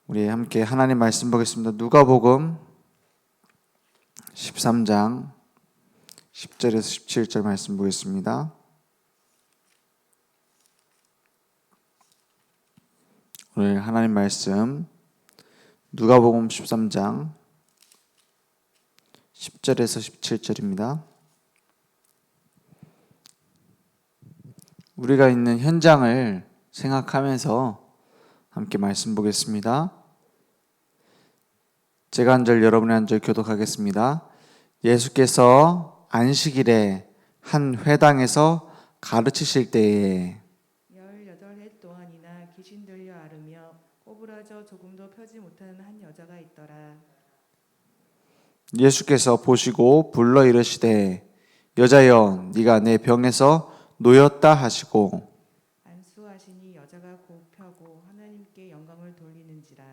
우리 함께 하나님 말씀 보겠습니다. 누가복음 13장 10절에서 17절 말씀 보겠습니다. 오늘 하나님 말씀 누가복음 13장 10절에서 17절입니다. 우리가 있는 현장을 생각하면서 함께 말씀 보겠습니다. 제가 한 절, 여러분의 한 절 교독하겠습니다. 예수께서 안식일에 한 회당에서 가르치실 때에 18해 동안이나 귀신 들려 앓으며 꼬부라져 조금도 펴지 못하는 한 여자가 있더라. 예수께서 보시고 불러 이르시되 여자여 네가 내 병에서 놓였다 하시고 안수하시니 여자가 곧 펴고 하나님께 영광을 돌리는지라.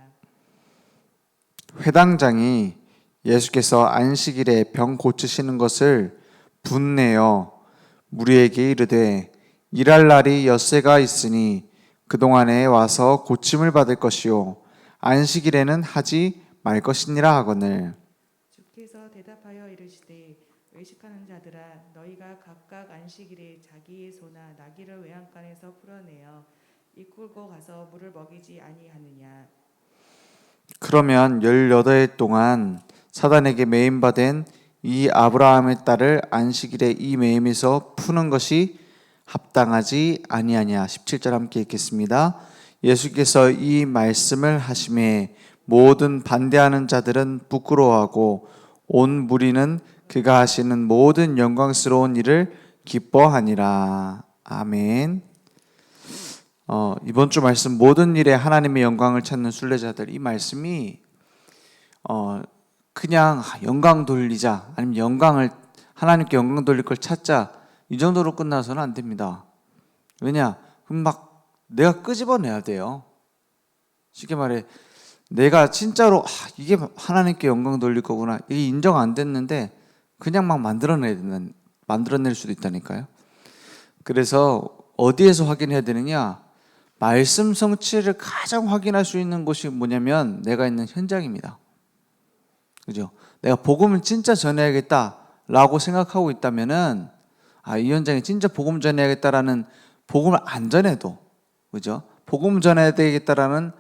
회당장이 예수께서 안식일에 병 고치시는 것을 분내어 무리에게 이르되 일할 날이 엿새가 있으니 그동안에 와서 고침을 받을 것이요 안식일에는 하지 말 것이니라 하거늘. 주께서 대답하여 이르시되 외식하는 자들아 너희가 각각 안식일에 자기의 소나 나귀를 외양간에서 풀어내어 이끌고 가서 물을 먹이지 아니하느냐. 그러면 18해 동안 사단에게 매임받은 이 아브라함의 딸을 안식일에 이 매임에서 푸는 것이 합당하지 아니하냐. 17절 함께 읽겠습니다. 예수께서 이 말씀을 하심에 모든 반대하는 자들은 부끄러워하고 온 무리는 그가 하시는 모든 영광스러운 일을 기뻐하니라. 아멘. 이번 주 말씀 모든 일에 하나님의 영광을 찾는 순례자들, 이 말씀이 그냥 영광 돌리자, 아니면 하나님께 영광 돌릴 걸 찾자, 이 정도로 끝나서는 안 됩니다. 왜냐? 그럼 막 내가 끄집어내야 돼요. 쉽게 말해 내가 진짜로 이게 하나님께 영광 돌릴 거구나, 이게 인정 안 됐는데 그냥 막 만들어낼 수도 있다니까요. 그래서 어디에서 확인해야 되느냐? 말씀 성취를 가장 확인할 수 있는 곳이 뭐냐면 내가 있는 현장입니다. 그죠? 내가 복음을 진짜 전해야겠다라고 생각하고 있다면은 이 현장에 진짜 복음 전해야겠다라는, 복음을 안 전해도, 그죠? 복음 전해야 되겠다라는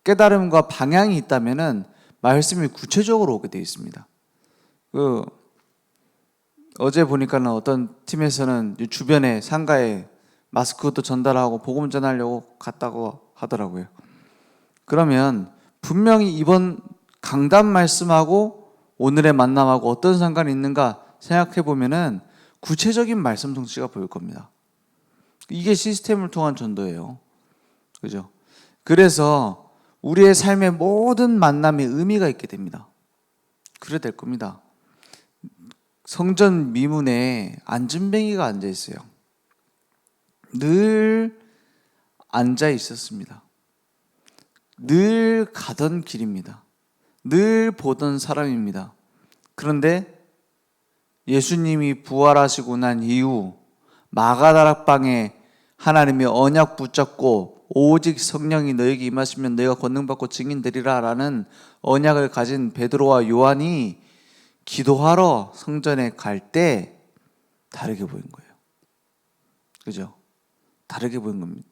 깨달음과 방향이 있다면은 말씀이 구체적으로 오게 되어 있습니다. 어제 보니까는 어떤 팀에서는 주변에 상가에 마스크도 전달하고 복음 전하려고 갔다고 하더라고요. 그러면 분명히 이번 강단 말씀하고 오늘의 만남하고 어떤 상관이 있는가 생각해 보면은 구체적인 말씀 성취가 보일 겁니다. 이게 시스템을 통한 전도예요. 그죠? 그래서 우리의 삶의 모든 만남에 의미가 있게 됩니다. 그래 될 겁니다. 성전 미문에 안진뱅이가 앉아 있어요. 늘 앉아 있었습니다. 늘 가던 길입니다. 늘 보던 사람입니다. 그런데 예수님이 부활하시고 난 이후 마가다락방에 하나님의 언약 붙잡고 오직 성령이 너에게 임하시면 너희가 권능받고 증인되리라 라는 언약을 가진 베드로와 요한이 기도하러 성전에 갈 때 다르게 보인 거예요. 그죠? 다르게 보인 겁니다.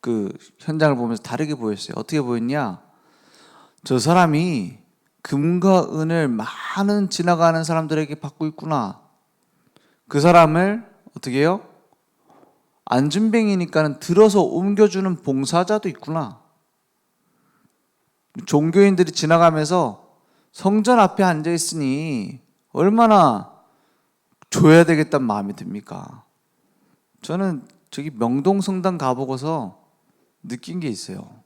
그 현장을 보면서 다르게 보였어요. 어떻게 보였냐? 저 사람이 금과 은을 많은 지나가는 사람들에게 받고 있구나. 그 사람을 어떻게 해요? 안진뱅이니까는 들어서 옮겨주는 봉사자도 있구나. 종교인들이 지나가면서 성전 앞에 앉아 있으니 얼마나 줘야 되겠다는 마음이 듭니까? 저는 저기 명동성당 가보고서 느낀 게 있어요.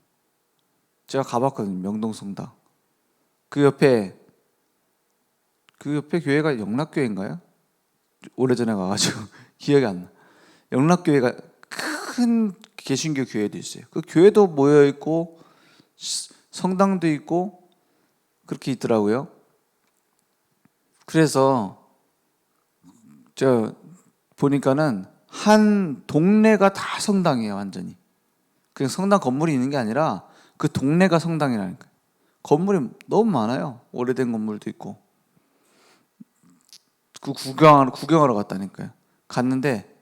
제가 가봤거든요. 명동성당. 그 옆에 교회가 영락교회인가요? 오래전에 가가지고 기억이 안 나. 영락교회가 큰 개신교 교회도 있어요. 그 교회도 모여 있고 성당도 있고 그렇게 있더라고요. 그래서 저 보니까는 한 동네가 다 성당이에요. 완전히. 그냥 성당 건물이 있는 게 아니라 그 동네가 성당이라는 거예요. 건물이 너무 많아요. 오래된 건물도 있고. 그 구경하러 갔다니까요. 갔는데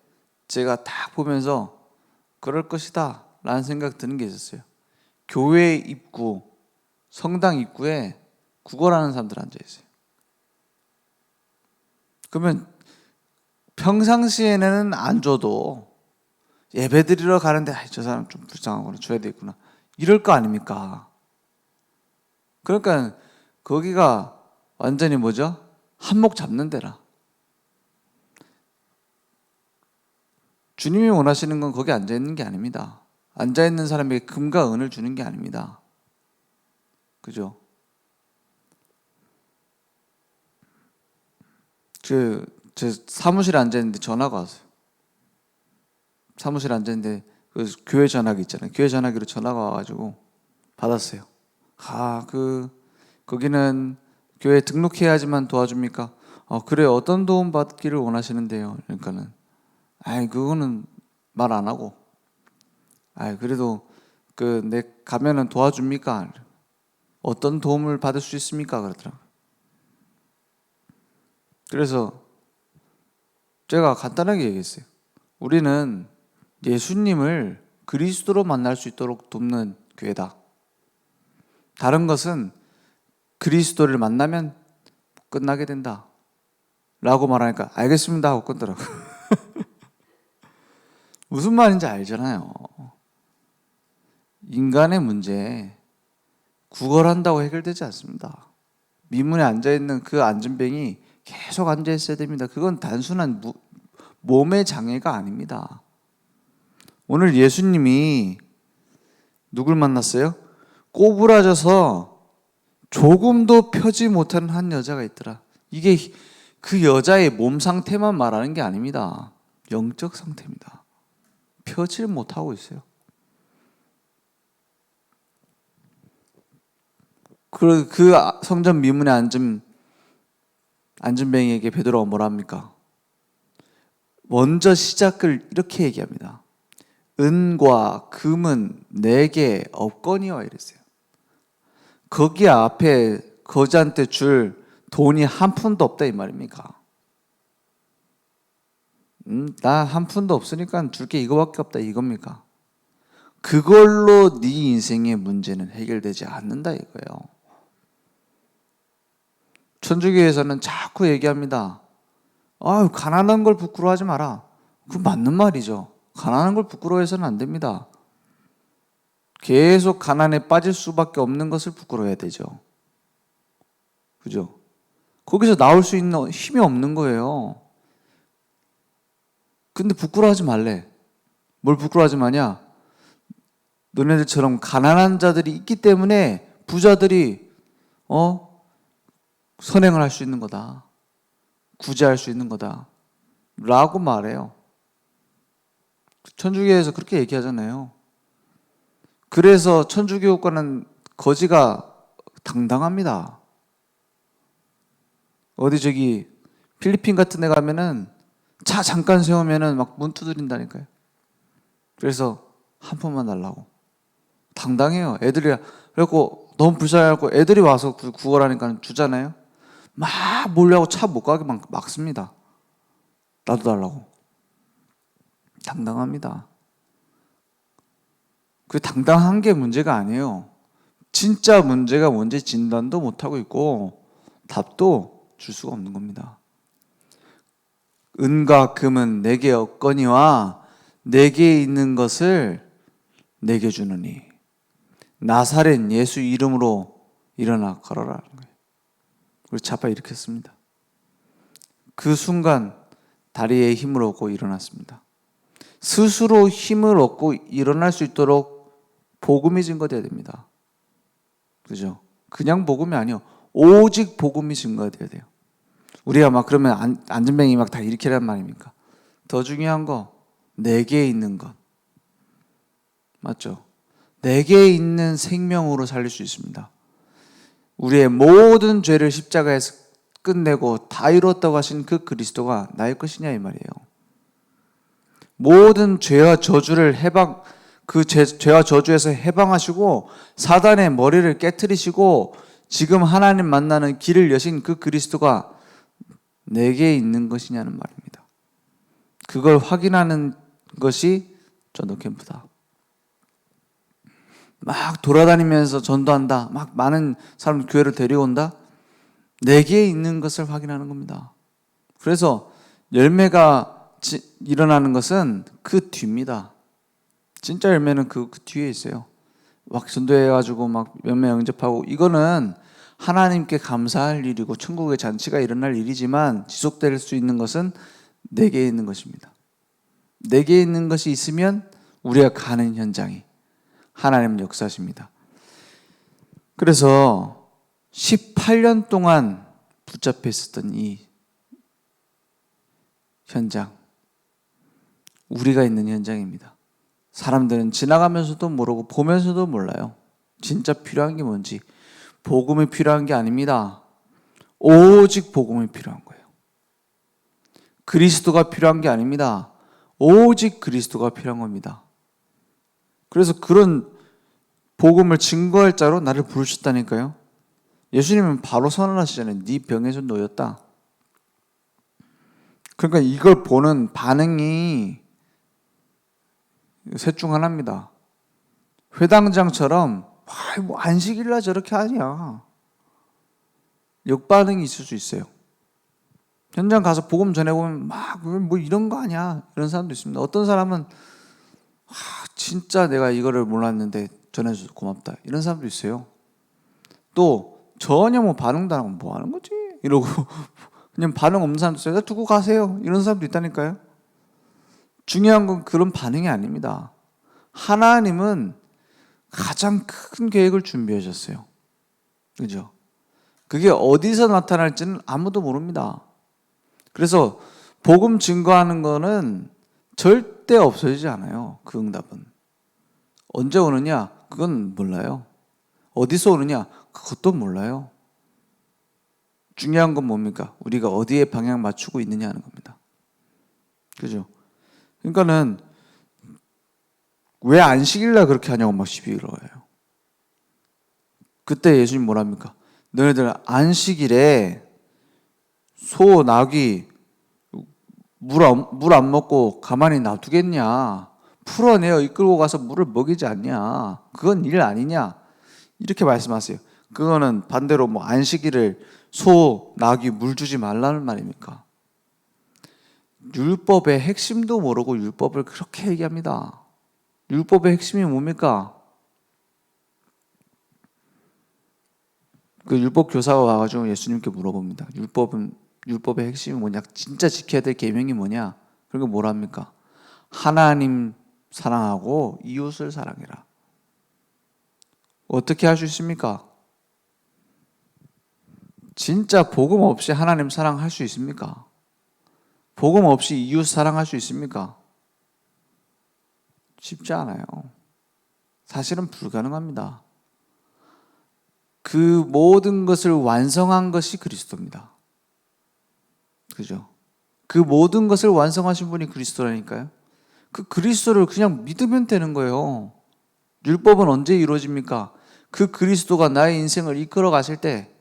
제가 딱 보면서 그럴 것이다 라는 생각 드는 게 있었어요. 교회 입구, 성당 입구에 구걸하는 사람들 앉아 있어요. 그러면 평상시에는 안 줘도 예배 드리러 가는데 저 사람 좀 불쌍하구나, 줘야 되겠구나 이럴 거 아닙니까? 그러니까 거기가 완전히 뭐죠? 한몫 잡는 데라. 주님이 원하시는 건 거기 앉아 있는 게 아닙니다. 앉아 있는 사람에게 금과 은을 주는 게 아닙니다. 그죠? 제 사무실에 앉아 있는데 전화가 왔어요. 사무실에 앉아 있는데 그 교회 전화기 있잖아요. 교회 전화기로 전화가 와가지고 받았어요. 거기는 교회 등록해야지만 도와줍니까? 그래요. 어떤 도움 받기를 원하시는데요? 그러니까는 그거는 말 안 하고 그래도 내 가면은 도와줍니까? 어떤 도움을 받을 수 있습니까? 그러더라고요. 그래서 제가 간단하게 얘기했어요. 우리는 예수님을 그리스도로 만날 수 있도록 돕는 교회다. 다른 것은 그리스도를 만나면 끝나게 된다 라고 말하니까 알겠습니다 하고 끊더라고요. 무슨 말인지 알잖아요. 인간의 문제 구걸한다고 해결되지 않습니다. 미문에 앉아있는 그 앉은뱅이 계속 앉아있어야 됩니다. 그건 단순한 몸의 장애가 아닙니다. 오늘 예수님이 누굴 만났어요? 꼬부라져서 조금도 펴지 못하는 한 여자가 있더라. 이게 그 여자의 몸 상태만 말하는 게 아닙니다. 영적 상태입니다. 펴질 못하고 있어요. 그 성전 미문에 앉은뱅이에게 베드로가 뭐라 합니까? 먼저 시작을 이렇게 얘기합니다. 은과 금은 내게 없거니와 이랬어요. 거기 앞에 거지한테 줄 돈이 한 푼도 없다 이 말입니까? 나 한 푼도 없으니까 줄 게 이거밖에 없다 이겁니까? 그걸로 네 인생의 문제는 해결되지 않는다 이거예요. 천주교에서는 자꾸 얘기합니다. 가난한 걸 부끄러워하지 마라. 그건 맞는 말이죠. 가난한 걸 부끄러워해서는 안 됩니다. 계속 가난에 빠질 수밖에 없는 것을 부끄러워해야 되죠. 그죠? 거기서 나올 수 있는 힘이 없는 거예요. 근데 부끄러워하지 말래. 뭘 부끄러워하지 마냐? 너네들처럼 가난한 자들이 있기 때문에 부자들이 선행을 할 수 있는 거다. 구제할 수 있는 거다. 라고 말해요. 천주교에서 그렇게 얘기하잖아요. 그래서 천주교과는 거지가 당당합니다. 어디 필리핀 같은 데 가면은 차 잠깐 세우면은 막 문 두드린다니까요. 그래서 한 푼만 달라고. 당당해요. 애들이 그래갖고 너무 불쌍해갖고 애들이 와서 구걸하니까 주잖아요. 막 몰려하고 차 못 가게 막습니다. 나도 달라고. 당당합니다. 그 당당한 게 문제가 아니에요. 진짜 문제가 뭔지 진단도 못하고 있고 답도 줄 수가 없는 겁니다. 은과 금은 내게 없거니와 내게 있는 것을 내게 주느니 나사렛 예수 이름으로 일어나 걸어라는 거예요. 우리 자빠 일으켰습니다. 그 순간 다리에 힘을 얻고 일어났습니다. 스스로 힘을 얻고 일어날 수 있도록 복음이 증거되어야 됩니다. 그죠? 그냥 복음이 아니요. 오직 복음이 증거되어야 돼요. 우리가 막 그러면 안전뱅이 막 다 일으키란 말입니까? 더 중요한 거 내게 있는 것. 맞죠? 내게 있는 생명으로 살릴 수 있습니다. 우리의 모든 죄를 십자가에서 끝내고 다 이루었다고 하신 그 그리스도가 나의 것이냐 이 말이에요. 모든 죄와 저주를 그 죄와 저주에서 해방하시고 사단의 머리를 깨트리시고 지금 하나님 만나는 길을 여신 그 그리스도가 내게 있는 것이냐는 말입니다. 그걸 확인하는 것이 전도 캠프다. 막 돌아다니면서 전도한다. 막 많은 사람 교회를 데려온다. 내게 있는 것을 확인하는 겁니다. 그래서 열매가 일어나는 것은 그 뒤입니다. 진짜 열매는 그 뒤에 있어요. 막 전도해가지고 막 열매 영접하고 이거는 하나님께 감사할 일이고 천국의 잔치가 일어날 일이지만 지속될 수 있는 것은 내게 있는 것입니다. 내게 있는 것이 있으면 우리가 가는 현장이 하나님 역사십니다. 그래서 18년 동안 붙잡혀 있었던 이 현장, 우리가 있는 현장입니다. 사람들은 지나가면서도 모르고 보면서도 몰라요. 진짜 필요한 게 뭔지. 복음이 필요한 게 아닙니다. 오직 복음이 필요한 거예요. 그리스도가 필요한 게 아닙니다. 오직 그리스도가 필요한 겁니다. 그래서 그런 복음을 증거할 자로 나를 부르셨다니까요. 예수님은 바로 선언하시잖아요. 네 병에서 놓였다. 그러니까 이걸 보는 반응이 셋 중 하나입니다. 회당장처럼 뭐 안식일날 저렇게 하냐. 역반응이 있을 수 있어요. 현장 가서 복음 전해보면 막 뭐 이런 거 아니야. 이런 사람도 있습니다. 어떤 사람은 진짜 내가 이거를 몰랐는데 전해줘서 고맙다. 이런 사람도 있어요. 또 전혀 뭐 반응도 안 하고 뭐 하는 거지? 이러고 그냥 반응 없는 사람도 있어요. 두고 가세요. 이런 사람도 있다니까요. 중요한 건 그런 반응이 아닙니다. 하나님은 가장 큰 계획을 준비하셨어요. 그죠? 그게 어디서 나타날지는 아무도 모릅니다. 그래서 복음 증거하는 거는 절대 없어지지 않아요. 그 응답은. 언제 오느냐? 그건 몰라요. 어디서 오느냐? 그것도 몰라요. 중요한 건 뭡니까? 우리가 어디에 방향 맞추고 있느냐 하는 겁니다. 그죠? 그러니까는 왜 안식일날 그렇게 하냐고 막 시비 걸어요. 그때 예수님 뭐랍니까? 너희들 안식일에 소, 나귀 물 안 먹고 가만히 놔두겠냐? 풀어내어 이끌고 가서 물을 먹이지 않냐? 그건 일 아니냐? 이렇게 말씀하세요. 그거는 반대로 뭐 안식일을 소, 나귀 물 주지 말라는 말입니까? 율법의 핵심도 모르고 율법을 그렇게 얘기합니다. 율법의 핵심이 뭡니까? 그 율법 교사가 와가지고 예수님께 물어봅니다. 율법의 핵심이 뭐냐? 진짜 지켜야 될 계명이 뭐냐? 그리고 뭐랍니까? 하나님 사랑하고 이웃을 사랑해라. 어떻게 할 수 있습니까? 진짜 복음 없이 하나님 사랑할 수 있습니까? 복음 없이 이웃 사랑할 수 있습니까? 쉽지 않아요. 사실은 불가능합니다. 그 모든 것을 완성한 것이 그리스도입니다. 그죠? 그 모든 것을 완성하신 분이 그리스도라니까요. 그 그리스도를 그냥 믿으면 되는 거예요. 율법은 언제 이루어집니까? 그 그리스도가 나의 인생을 이끌어 가실 때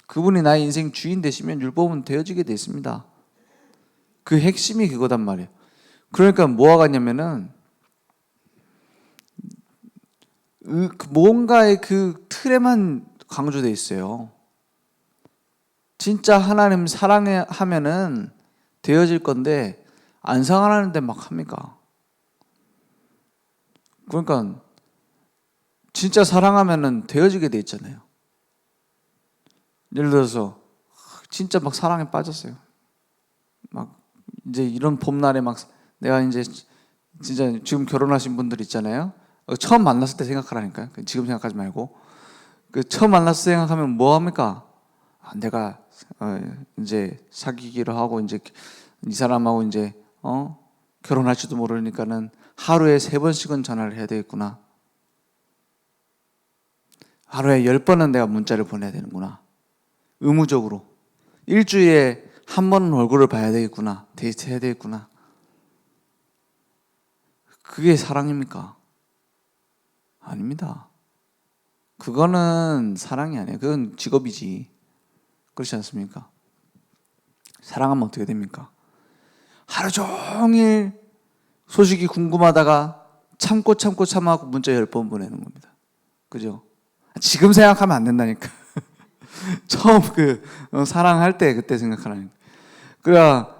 그분이 나의 인생 주인 되시면 율법은 되어지게 돼 있습니다. 그 핵심이 그거단 말이에요. 그러니까 뭐가 같냐면은 뭔가의 그 틀에만 강조돼 있어요. 진짜 하나님 사랑하면은 되어질 건데 안 사랑하는데 막 합니까? 그러니까 진짜 사랑하면은 되어지게 돼 있잖아요. 예를 들어서 진짜 막 사랑에 빠졌어요. 막 이제 이런 봄날에 막 내가 이제 진짜 지금 결혼하신 분들 있잖아요. 처음 만났을 때 생각하라니까요. 지금 생각하지 말고. 그 처음 만났을 때 생각하면 뭐 합니까? 내가 이제 사귀기로 하고 이제 이 사람하고 이제 결혼할지도 모르니까는 하루에 3번씩은 전화를 해야 되겠구나. 하루에 10번은 내가 문자를 보내야 되는구나. 의무적으로. 일주일에 한 번은 얼굴을 봐야 되겠구나. 데이트 해야 되겠구나. 그게 사랑입니까? 아닙니다. 그거는 사랑이 아니에요. 그건 직업이지. 그렇지 않습니까? 사랑하면 어떻게 됩니까? 하루 종일 소식이 궁금하다가 참고 참아갖고 문자 10번 보내는 겁니다. 그죠? 지금 생각하면 안 된다니까. 처음 사랑할 때 그때 생각하라니까. 그래야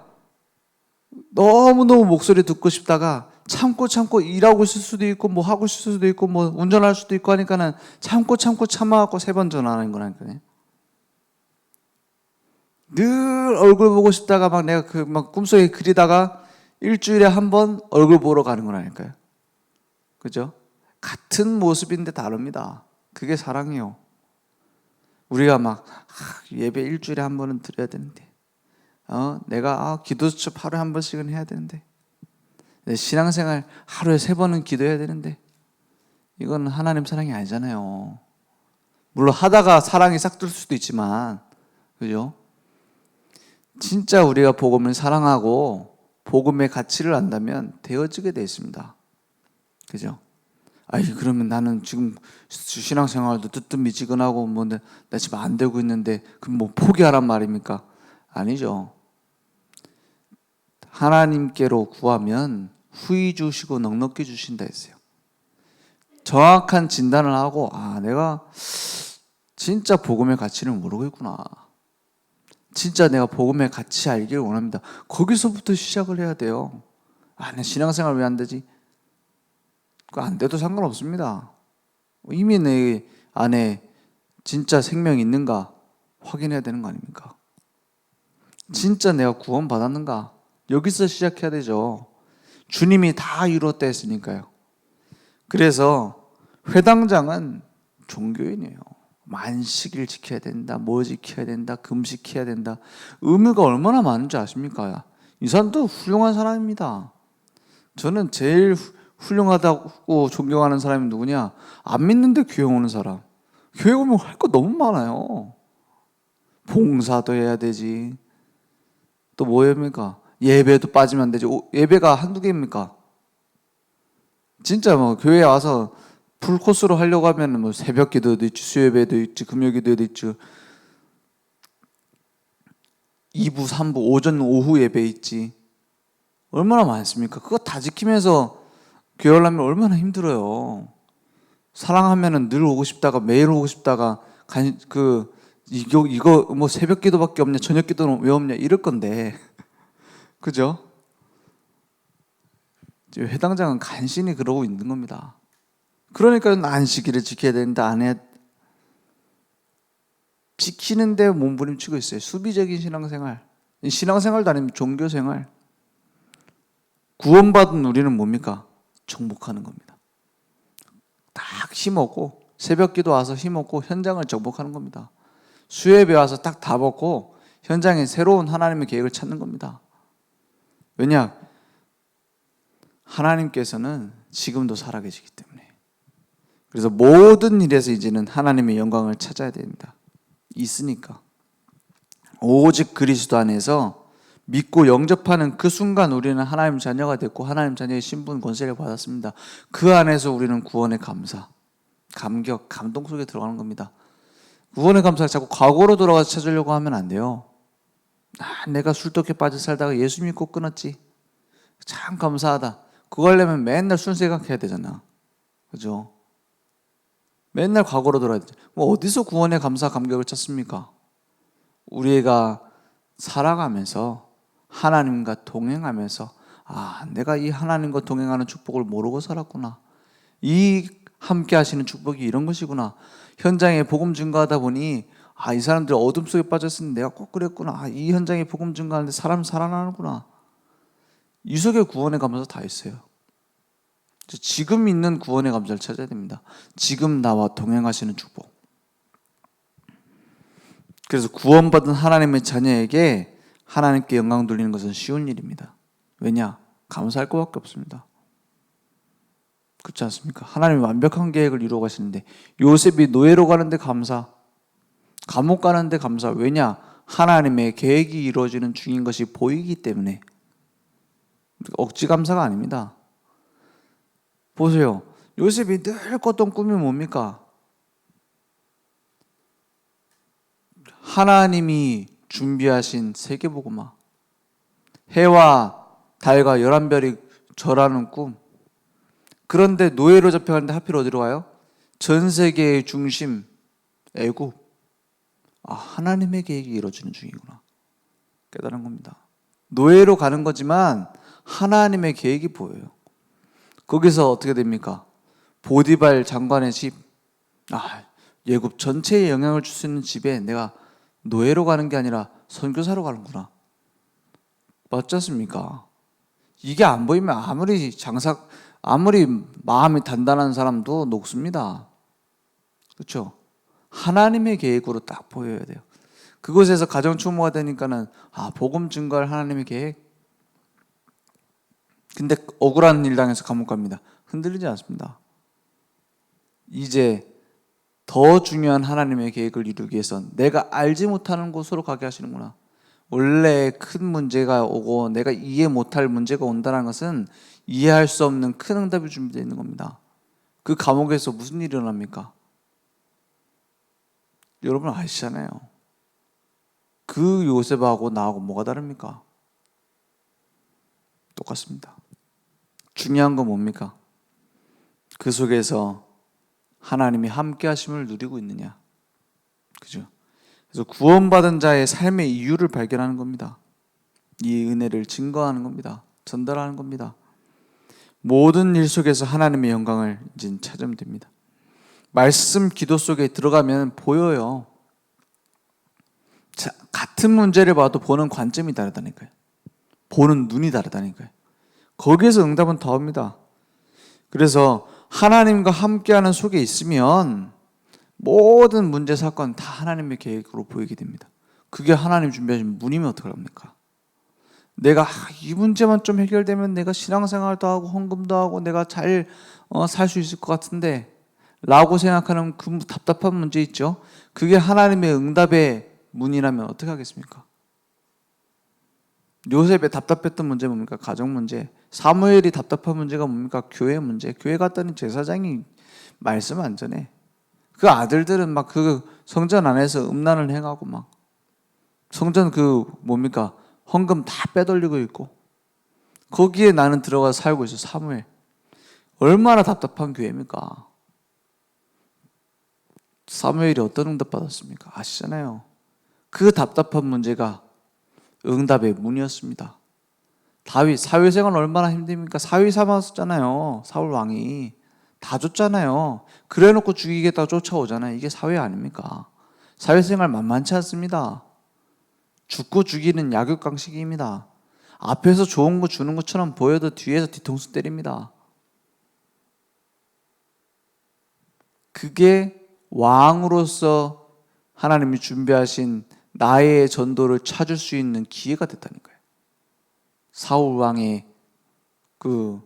너무너무 목소리 듣고 싶다가 참고 일하고 있을 수도 있고 뭐 하고 있을 수도 있고 뭐 운전할 수도 있고 하니까는 참고 참아갖고 3번 전화하는 거라니까요. 늘 얼굴 보고 싶다가 막 내가 막 꿈속에 그리다가 일주일에 한 번 얼굴 보러 가는 거라니까요. 그죠? 같은 모습인데 다릅니다. 그게 사랑이요. 우리가 막 예배 일주일에 한 번은 드려야 되는데, 내가 기도 수첩 하루에 한 번씩은 해야 되는데, 내 신앙생활 하루에 3번은 기도해야 되는데, 이건 하나님 사랑이 아니잖아요. 물론 하다가 사랑이 싹 들 수도 있지만, 그죠? 진짜 우리가 복음을 사랑하고 복음의 가치를 안다면 되어지게 되어 있습니다. 그죠? 그러면 나는 지금 신앙생활도 뜨뜻미지근하고 뭐 나 지금 안 되고 있는데 그럼 뭐 포기하란 말입니까? 아니죠. 하나님께로 구하면 후히 주시고 넉넉히 주신다 했어요. 정확한 진단을 하고 내가 진짜 복음의 가치를 모르고 있구나. 진짜 내가 복음의 가치 알기를 원합니다. 거기서부터 시작을 해야 돼요. 내 신앙생활 왜 안 되지? 안 돼도 상관없습니다. 이미 내 안에 진짜 생명이 있는가 확인해야 되는 거 아닙니까? 진짜 내가 구원 받았는가? 여기서 시작해야 되죠. 주님이 다 이루었다 했으니까요. 그래서 회당장은 종교인이에요. 만식일 지켜야 된다, 뭐 지켜야 된다, 금식해야 된다. 의무가 얼마나 많은지 아십니까? 이 사람도 훌륭한 사람입니다. 저는 제일 훌륭하다고 존경하는 사람이 누구냐? 안 믿는데 교회 오는 사람. 교회 오면 할 거 너무 많아요. 봉사도 해야 되지. 또 뭐 합니까? 예배도 빠지면 안 되지. 예배가 한두 개입니까? 진짜 뭐 교회에 와서 풀코스로 하려고 하면 뭐 새벽 기도도 있지, 수요예배도 있지, 금요 기도도 있지, 2부, 3부, 오전, 오후 예배 있지. 얼마나 많습니까? 그거 다 지키면서 교회 오려면 얼마나 힘들어요. 사랑하면은 늘 오고 싶다가 매일 오고 싶다가 이거 뭐 새벽 기도밖에 없냐, 저녁 기도는 왜 없냐 이럴 건데. 그죠? 회당장은 간신히 그러고 있는 겁니다. 그러니까 안식일을 지켜야 된다, 안 해. 지키는데 몸부림치고 있어요. 수비적인 신앙생활. 신앙생활도 아니면 종교생활. 구원받은 우리는 뭡니까? 정복하는 겁니다. 딱 힘없고 새벽 기도 와서 힘없고 현장을 정복하는 겁니다. 수요예배 와서 딱 다 먹고 현장에 새로운 하나님의 계획을 찾는 겁니다. 왜냐? 하나님께서는 지금도 살아계시기 때문에. 그래서 모든 일에서 이제는 하나님의 영광을 찾아야 됩니다. 있으니까. 오직 그리스도 안에서 믿고 영접하는 그 순간 우리는 하나님 자녀가 됐고 하나님 자녀의 신분 권세를 받았습니다. 그 안에서 우리는 구원의 감사, 감격, 감동 속에 들어가는 겁니다. 구원의 감사를 자꾸 과거로 돌아가서 찾으려고 하면 안 돼요. 내가 술독에 빠져 살다가 예수 믿고 끊었지. 참 감사하다. 그거 하려면 맨날 술 생각해야 되잖아. 그죠? 맨날 과거로 돌아야 되죠. 뭐 어디서 구원의 감사, 감격을 찾습니까? 우리가 살아가면서 하나님과 동행하면서 내가 이 하나님과 동행하는 축복을 모르고 살았구나. 이 함께 하시는 축복이 이런 것이구나. 현장에 복음 증거하다 보니 이 사람들 어둠 속에 빠졌으니 내가 꼭 그랬구나. 이 현장에 복음 증거하는데 사람 살아나는구나. 이 속에 구원의 감사 다 있어요. 지금 있는 구원의 감사를 찾아야 됩니다. 지금 나와 동행하시는 축복. 그래서 구원받은 하나님의 자녀에게 하나님께 영광 돌리는 것은 쉬운 일입니다. 왜냐? 감사할 것밖에 없습니다. 그렇지 않습니까? 하나님이 완벽한 계획을 이루어 가시는데 요셉이 노예로 가는데 감사, 감옥 가는데 감사. 왜냐? 하나님의 계획이 이루어지는 중인 것이 보이기 때문에. 억지 감사가 아닙니다. 보세요. 요셉이 늘 꿨던 꿈이 뭡니까? 하나님이 준비하신 세계복음화, 해와 달과 11별이 절하는 꿈. 그런데 노예로 잡혀가는데 하필 어디로 가요? 전 세계의 중심 애굽. 하나님의 계획이 이루어지는 중이구나 깨달은 겁니다. 노예로 가는 거지만 하나님의 계획이 보여요. 거기서 어떻게 됩니까? 보디발 장관의 집, 예굽 전체에 영향을 줄 수 있는 집에 내가 노예로 가는 게 아니라 선교사로 가는구나. 맞지 않습니까? 이게 안 보이면 아무리 마음이 단단한 사람도 녹습니다. 그렇죠? 하나님의 계획으로 딱 보여야 돼요. 그곳에서 가정 추모가 되니까는 복음 증거할 하나님의 계획. 근데 억울한 일 당해서 감옥 갑니다. 흔들리지 않습니다. 이제 더 중요한 하나님의 계획을 이루기 위해선 내가 알지 못하는 곳으로 가게 하시는구나. 원래 큰 문제가 오고 내가 이해 못할 문제가 온다는 것은 이해할 수 없는 큰 응답이 준비되어 있는 겁니다. 그 감옥에서 무슨 일이 일어납니까? 여러분 아시잖아요. 그 요셉하고 나하고 뭐가 다릅니까? 똑같습니다. 중요한 건 뭡니까? 그 속에서 하나님이 함께 하심을 누리고 있느냐. 그죠? 그래서 구원받은 자의 삶의 이유를 발견하는 겁니다. 이 은혜를 증거하는 겁니다. 전달하는 겁니다. 모든 일 속에서 하나님의 영광을 이제 찾으면 됩니다. 말씀 기도 속에 들어가면 보여요. 같은 문제를 봐도 보는 관점이 다르다니까요. 보는 눈이 다르다니까요. 거기에서 응답은 더 옵니다. 그래서 하나님과 함께하는 속에 있으면 모든 문제 사건 다 하나님의 계획으로 보이게 됩니다. 그게 하나님 준비하신 문이면 어떡합니까? 내가 이 문제만 좀 해결되면 내가 신앙생활도 하고 헌금도 하고 내가 잘 살 수 있을 것 같은데 라고 생각하는 그 답답한 문제 있죠. 그게 하나님의 응답의 문이라면 어떻게 하겠습니까? 요셉의 답답했던 문제 뭡니까? 가정 문제. 사무엘이 답답한 문제가 뭡니까? 교회 문제. 교회 갔더니 제사장이 말씀 안 전해. 그 아들들은 막 그 성전 안에서 음란을 행하고 막 성전 뭡니까? 헌금 다 빼돌리고 있고 거기에 나는 들어가 살고 있어. 사무엘. 얼마나 답답한 교회입니까? 사무엘이 어떤 응답 받았습니까? 아시잖아요. 그 답답한 문제가 응답의 문이었습니다. 다윗 사회생활 얼마나 힘듭니까? 사위 삼았잖아요. 사울 왕이 다 줬잖아요. 그래놓고 죽이겠다고 쫓아오잖아요. 이게 사회 아닙니까? 사회생활 만만치 않습니다. 죽고 죽이는 약육강식입니다. 앞에서 좋은 거 주는 것처럼 보여도 뒤에서 뒤통수 때립니다. 그게 왕으로서 하나님이 준비하신 나의 전도를 찾을 수 있는 기회가 됐다니까요. 사울 왕의 그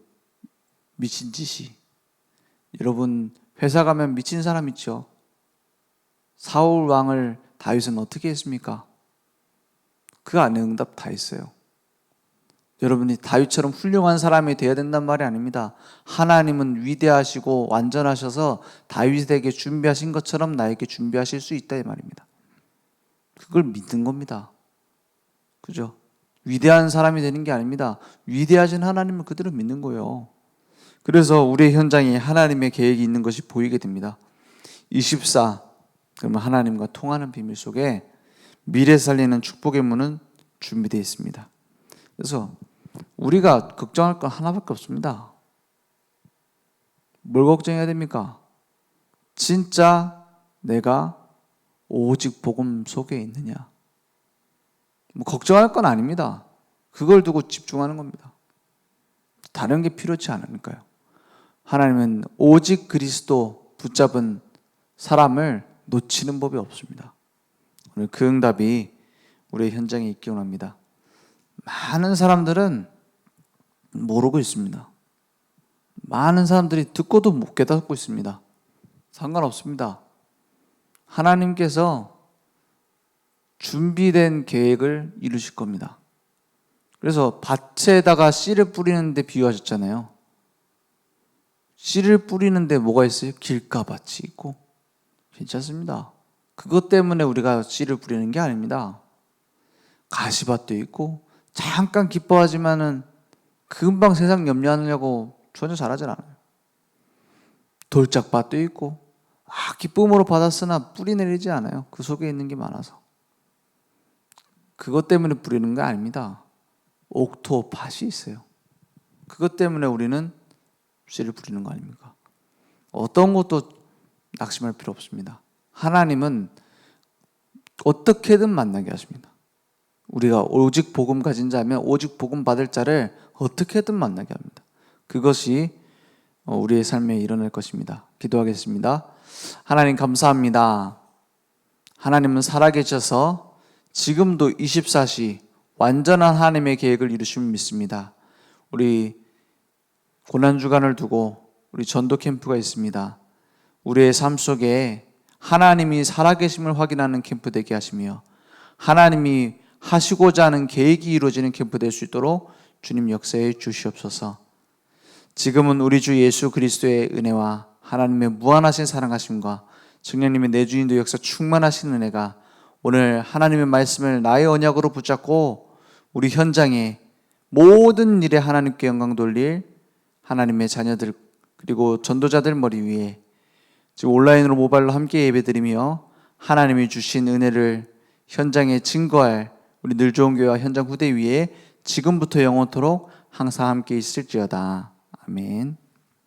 미친 짓이. 여러분 회사 가면 미친 사람 있죠. 사울 왕을 다윗은 어떻게 했습니까? 그 안에 응답 다 있어요. 여러분이 다윗처럼 훌륭한 사람이 되어야 된단 말이 아닙니다. 하나님은 위대하시고 완전하셔서 다윗에게 준비하신 것처럼 나에게 준비하실 수 있다 이 말입니다. 그걸 믿는 겁니다. 그죠? 위대한 사람이 되는 게 아닙니다. 위대하신 하나님을 그대로 믿는 거예요. 그래서 우리의 현장에 하나님의 계획이 있는 것이 보이게 됩니다. 24, 그러면 하나님과 통하는 비밀 속에 미래 살리는 축복의 문은 준비되어 있습니다. 그래서 우리가 걱정할 건 하나밖에 없습니다. 뭘 걱정해야 됩니까? 진짜 내가 오직 복음 속에 있느냐. 걱정할 건 아닙니다. 그걸 두고 집중하는 겁니다. 다른 게 필요치 않으니까요. 하나님은 오직 그리스도 붙잡은 사람을 놓치는 법이 없습니다. 오늘 그 응답이 우리의 현장에 있기 원합니다. 많은 사람들은 모르고 있습니다. 많은 사람들이 듣고도 못 깨닫고 있습니다. 상관없습니다. 하나님께서 준비된 계획을 이루실 겁니다. 그래서 밭에다가 씨를 뿌리는데 비유하셨잖아요. 씨를 뿌리는데 뭐가 있어요? 길가밭이 있고. 괜찮습니다. 그것 때문에 우리가 씨를 뿌리는 게 아닙니다. 가시밭도 있고 잠깐 기뻐하지만은 금방 세상 염려하려고 전혀 잘하진 않아요. 돌짝밭도 있고 기쁨으로 받았으나 뿌리 내리지 않아요. 그 속에 있는 게 많아서. 그것 때문에 뿌리는 게 아닙니다. 옥토밭이 있어요. 그것 때문에 우리는 씨를 뿌리는 거 아닙니까? 어떤 것도 낙심할 필요 없습니다. 하나님은 어떻게든 만나게 하십니다. 우리가 오직 복음 가진 자면 오직 복음 받을 자를 어떻게든 만나게 합니다. 그것이 우리의 삶에 일어날 것입니다. 기도하겠습니다. 하나님 감사합니다. 하나님은 살아계셔서 지금도 24시 완전한 하나님의 계획을 이루심을 믿습니다. 우리 고난주간을 두고 우리 전도 캠프가 있습니다. 우리의 삶 속에 하나님이 살아계심을 확인하는 캠프 되게 하시며 하나님이 하시고자 하는 계획이 이루어지는 캠프 될 수 있도록 주님 역사해 주시옵소서. 지금은 우리 주 예수 그리스도의 은혜와 하나님의 무한하신 사랑하심과 성령님의 내주인도 역사 충만하신 은혜가 오늘 하나님의 말씀을 나의 언약으로 붙잡고 우리 현장에 모든 일에 하나님께 영광 돌릴 하나님의 자녀들 그리고 전도자들 머리 위에 지금 온라인으로 모바일로 함께 예배드리며 하나님이 주신 은혜를 현장에 증거할 우리 늘 좋은 교회와 현장 후대 위에 지금부터 영원토록 항상 함께 있을지어다. 아멘.